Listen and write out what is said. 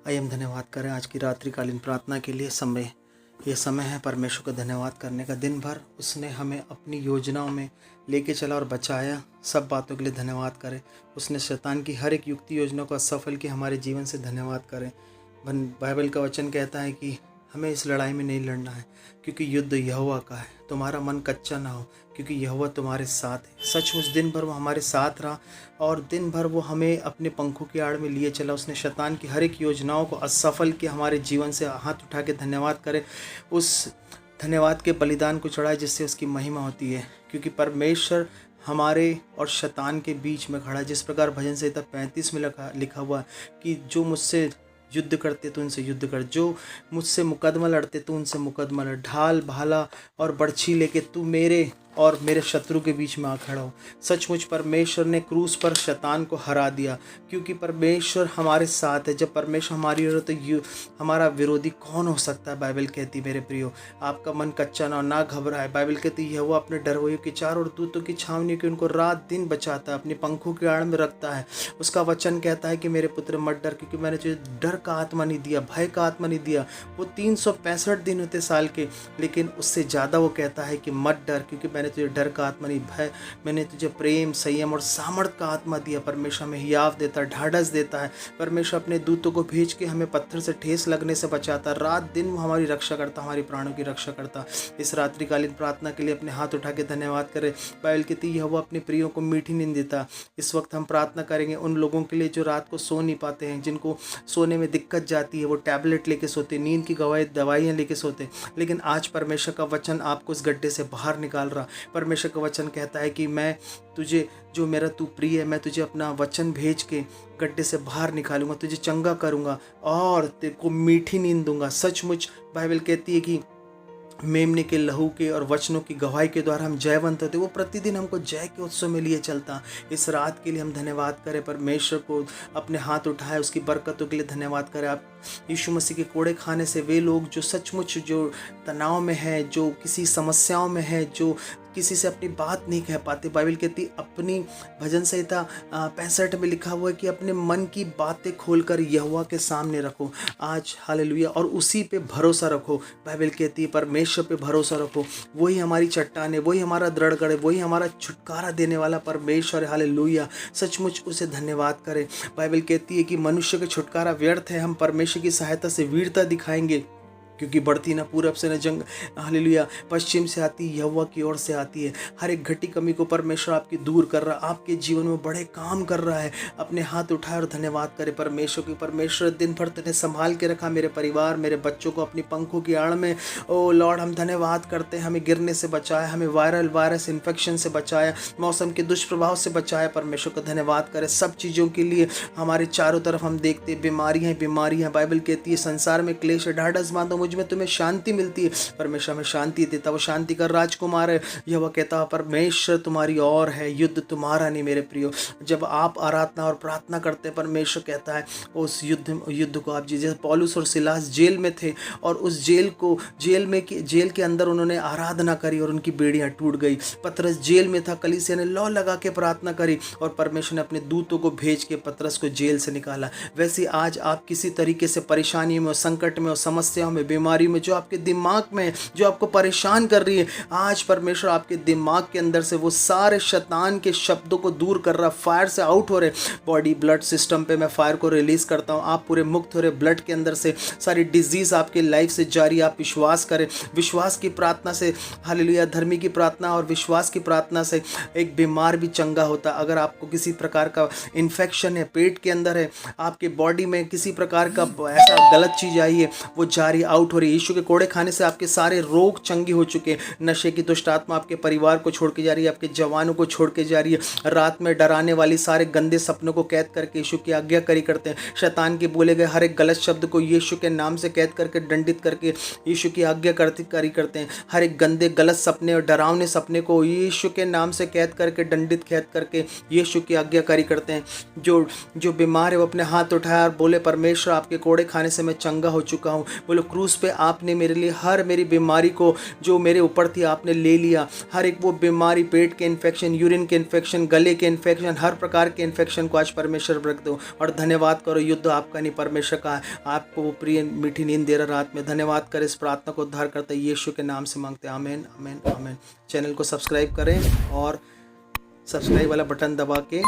आइए हम धन्यवाद करें आज की रात्रिकालीन प्रार्थना के लिए। ये समय है परमेश्वर को धन्यवाद करने का। दिन भर उसने हमें अपनी योजनाओं में लेके चला और बचाया। सब बातों के लिए धन्यवाद करें। उसने शैतान की हर एक युक्ति योजना को असफल किया, हमारे जीवन से धन्यवाद करें। बाइबल का वचन कहता है कि हमें इस लड़ाई में नहीं लड़ना है क्योंकि युद्ध यहोवा का है। तुम्हारा मन कच्चा ना हो क्योंकि यहोवा तुम्हारे साथ है। सचमुच दिन भर वो हमारे साथ रहा और दिन भर वो हमें अपने पंखों की आड़ में लिए चला। उसने शैतान की हर एक योजनाओं को असफल किया। हमारे जीवन से हाथ उठा के धन्यवाद करें। उस धन्यवाद के बलिदान को चढ़ाए जिससे उसकी महिमा होती है, क्योंकि परमेश्वर हमारे और शैतान के बीच में खड़ा है। जिस प्रकार भजन संहिता 35 में लिखा हुआ है कि जो मुझसे युद्ध करते तो उनसे युद्ध कर, जो मुझसे मुकदमा लड़ते तो उनसे मुकदमा लड़। ढाल भाला और बर्छी लेके तू मेरे और मेरे शत्रु के बीच में आ खड़ा हो। सचमुच परमेश्वर ने क्रूस पर शैतान को हरा दिया, क्योंकि परमेश्वर हमारे साथ है। जब परमेश्वर हमारी ओर तो हमारा विरोधी कौन हो सकता है। बाइबल कहती मेरे प्रियो, आपका मन कच्चा ना हो, ना घबराए। बाइबल कहती है वो अपने डरवों के चारों दूतों की छावनी की उनको रात दिन बचाता है, अपनी पंखों की आड़ में रखता है। उसका वचन कहता है कि मेरे पुत्र मत डर, क्योंकि मैंने तुझे डर का आत्मा नहीं दिया, भय का आत्मा नहीं दिया। वो 365 दिन होते साल के, लेकिन उससे ज़्यादा वो कहता है कि मत डर, क्योंकि मैंने तुझे डर का आत्मा नहीं, भय, मैंने तुझे प्रेम, संयम और सामर्थ का आत्मा दिया। परमेश्वर हमें हियाव देता है, ढाढ़स देता है। परमेश्वर अपने दूतों को भेज के हमें पत्थर से ठेस लगने से बचाता। रात दिन वो हमारी रक्षा करता, हमारी प्राणों की रक्षा करता। इस रात्रिकालीन प्रार्थना के लिए अपने हाथ उठा के धन्यवाद करें। बाइबल कहती है वो अपने प्रियों को मीठी नींद देता। इस वक्त हम प्रार्थना करेंगे उन लोगों के लिए जो रात को सो नहीं पाते हैं, जिनको सोने में दिक्कत जाती है। वो टैबलेट लेके सोते, नींद की दवाइयाँ लेके सोते, लेकिन आज परमेश्वर का वचन आपको इस गड्ढे से बाहर निकाल रहा। परमेश्वर का वचन कहता है कि मैं तुझे, जो मेरा तू प्रिय है, मैं तुझे अपना वचन भेज के गड्ढे से बाहर निकालूंगा, तुझे चंगा करूंगा और तेरे को मीठी नींद दूंगा। सचमुच बाइबल कहती है कि मेमने के लहू के और वचनों की गवाही के द्वारा हम जयवंत होते। वो प्रतिदिन हमको जय के उत्सव में लिए चलता। इस रात के लिए हम धन्यवाद करें। परमेश्वर को अपने हाथ उठाए, उसकी बरकतों के लिए धन्यवाद करें। आप यीशु मसीह के कोड़े खाने से वे लोग जो सचमुच जो तनाव में है, जो किसी समस्याओं में है, जो किसी से अपनी बात नहीं कह पाते, बाइबल कहती अपनी भजन संहिता 65 में लिखा हुआ है कि अपने मन की बातें खोलकर यहोवा के सामने रखो। आज हालेलुया, और उसी पे भरोसा रखो। बाइबल कहती है परमेश्वर पे भरोसा रखो, वही हमारी चट्टान है, वही हमारा दृढ़ गढ़ है, वही हमारा छुटकारा देने वाला परमेश्वर है। हालेलुया, सचमुच उसे धन्यवाद करें। बाइबल कहती है कि मनुष्य का छुटकारा व्यर्थ है, हम परमेश्वर की सहायता से वीरता दिखाएंगे, क्योंकि बढ़ती ना पूरब से न जंग, हालेलुया, पश्चिम से आती, यहोवा की ओर से आती है। हर एक घटी कमी को परमेश्वर आपकी दूर कर रहा, आपके जीवन में बड़े काम कर रहा है। अपने हाथ उठाए और धन्यवाद करें परमेश्वर की। परमेश्वर दिन भर तूने संभाल के रखा मेरे परिवार, मेरे बच्चों को अपनी पंखों की आड़ में। ओ लॉर्ड, हम धन्यवाद करते हैं, हमें गिरने से बचाया, हमें वायरस इन्फेक्शन से बचाया, मौसम के दुष्प्रभाव से बचाया। परमेश्वर को धन्यवाद करें सब चीज़ों के लिए। हमारे चारों तरफ हम देखते बीमारियाँ। बाइबल कहती है संसार में क्लेश है, ढाढ़स बांधो, मुझ में तुम्हें शांति मिलती है। परमेश्वर हमें शांति देता, वो शांति का राजकुमार है। यह कहता है परमेश्वर तुम्हारी ओर है, युद्ध तुम्हारा नहीं मेरे प्रियो। जब आप आराधना और प्रार्थना करते हैं, परमेश्वर कहता है उस युद्ध को आप, जैसे पौलुस और सिलास जेल में थे और उस जेल के अंदर उन्होंने आराधना करी और उनकी बेड़ियां टूट गई। पतरस जेल में था, कलीसिया ने लौ लगा के प्रार्थना करी और परमेश्वर ने अपने दूतों को भेज के पतरस को जेल से निकाला। वैसे आज आप किसी तरीके से परेशानी में, संकट में, समस्याओं में, बीमारी में, जो आपके दिमाग में, जो आपको परेशान कर रही है, आज परमेश्वर आपके दिमाग के अंदर से वो सारे शैतान के शब्दों को दूर कर रहा, फायर से आउट हो रहे। बॉडी ब्लड सिस्टम पे मैं फायर को रिलीज करता हूँ, आप पूरे मुक्त हो रहे। ब्लड के अंदर से सारी डिजीज आपके लाइफ से जारी। आप विश्वास करें, विश्वास की प्रार्थना से, हालेलुया, धर्मी की प्रार्थना और विश्वास की प्रार्थना से एक बीमार भी चंगा होता। अगर आपको किसी प्रकार का इन्फेक्शन है, पेट के अंदर है, आपके बॉडी में किसी प्रकार का ऐसा गलत चीज आई है, वो जारी आउट हो रही है। यीशु के कोड़े खाने से आपके सारे रोग चंगे हो चुके हैं। नशे की दुष्ट आत्मा आपके परिवार को छोड़ के जा रही है, आपके जवानों को छोड़ के जा रही है। रात में डराने वाली सारे गंदे सपनों को कैद करके यीशु की आज्ञाकारी करते हैं। शैतान के बोले गए हर एक गलत शब्द को यीशु के नाम से कैद करके, दंडित करके यीशु की आज्ञाकारी करते हैं। हर एक गंदे गलत सपने और डरावने सपने को यीशु के नाम से कैद करके, दंडित कैद करके यीशु की आज्ञाकारी करते हैं। जो बीमार है वो अपने हाथ उठाया और बोले परमेश्वर आपके कोड़े खाने से मैं चंगा हो चुका हूँ। बोलो क्रूस उस पर आपने मेरे लिए हर मेरी बीमारी को जो मेरे ऊपर थी आपने ले लिया। हर एक वो बीमारी, पेट के इन्फेक्शन, यूरिन के इन्फेक्शन, गले के इन्फेक्शन, हर प्रकार के इन्फेक्शन को आज परमेश्वर रख दो। और धन्यवाद करो, युद्ध आपका नहीं परमेश्वर का है। आपको वो प्रिय मीठी नींद दे रहा रात में। धन्यवाद करें, इस प्रार्थना को उद्धार करते यीशु के नाम से मांगते हैं, आमीन आमीन आमीन। चैनल को सब्सक्राइब करें और सब्सक्राइब वाला बटन दबा के